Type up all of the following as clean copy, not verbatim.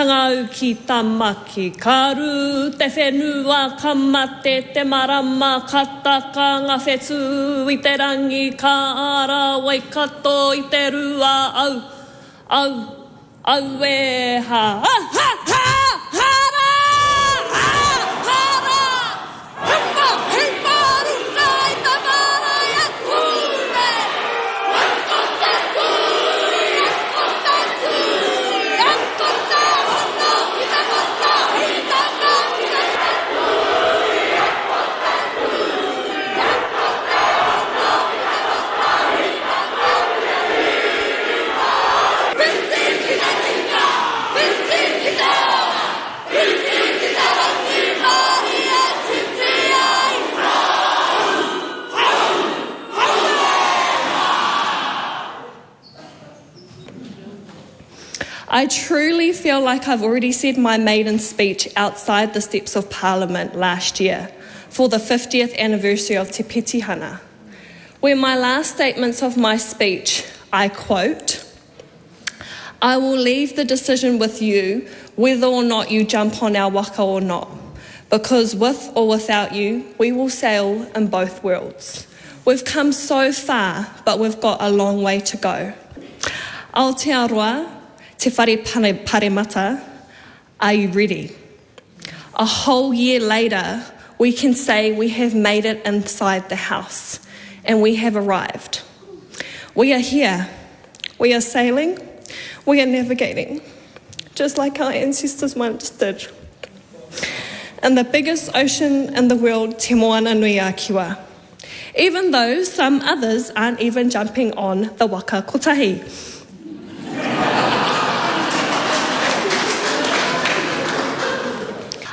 kangau ki tamaki, karu te whenua, kamate te marama, kataka ngā whetu i te rangi, ka ara waikato i te rua, au e ha, I truly feel like I've already said my maiden speech outside the steps of Parliament last year for the 50th anniversary of Te Pitihana, where my last statements of my speech, I quote, "I will leave the decision with you whether or not you jump on our waka or not, because with or without you, we will sail in both worlds. We've come so far, but we've got a long way to go. Aotearoa, te whare paremata, are you ready?" A whole year later, we can say we have made it inside the house and we have arrived. We are here. We are sailing. We are navigating, just like our ancestors once did. In the biggest ocean in the world, Te Moana Nui a Kiwa, even though some others aren't even jumping on the waka kotahi.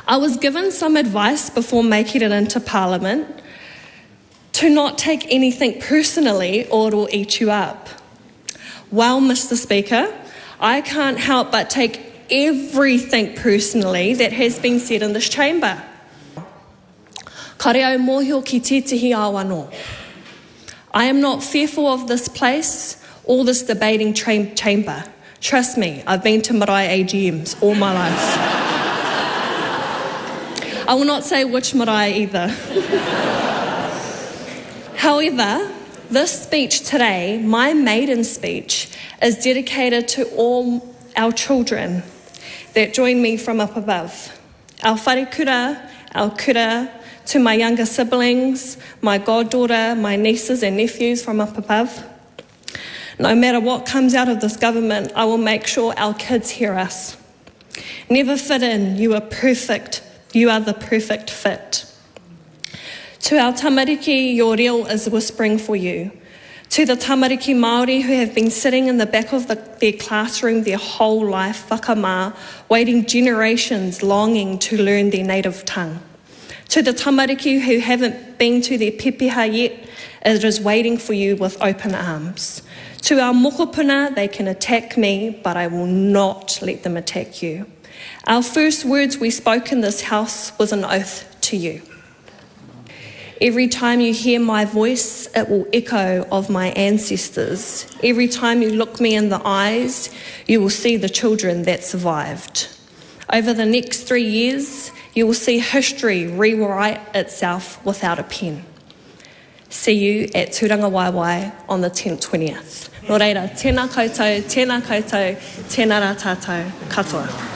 I was given some advice before making it into Parliament to not take anything personally or it'll eat you up. Well, Mr. Speaker, I can't help but take everything personally that has been said in this chamber. Ka reo mōhio ki tētahi awano. I am not fearful of this place or this debating chamber. Trust me, I've been to marae AGMs all my life. I will not say which marae either. However, this speech today, my maiden speech, is dedicated to all our children that join me from up above. Our wharekura, our kura, to my younger siblings, my goddaughter, my nieces and nephews from up above. No matter what comes out of this government, I will make sure our kids hear us. Never fit in, you are perfect. You are the perfect fit. To our tamariki, your reo is whispering for you. To the tamariki Māori who have been sitting in the back of their classroom their whole life, whakamā, waiting generations longing to learn their native tongue. To the tamariki who haven't been to their pepeha yet, it is waiting for you with open arms. To our mokopuna, they can attack me, but I will not let them attack you. Our first words we spoke in this house was an oath to you. Every time you hear my voice, it will echo of my ancestors. Every time you look me in the eyes, you will see the children that survived. Over the next 3 years, you will see history rewrite itself without a pen. See you at Tūranga Waiwai on the 20th. Nō reira, tēnā koutou, tēnā rā tātou, katoa.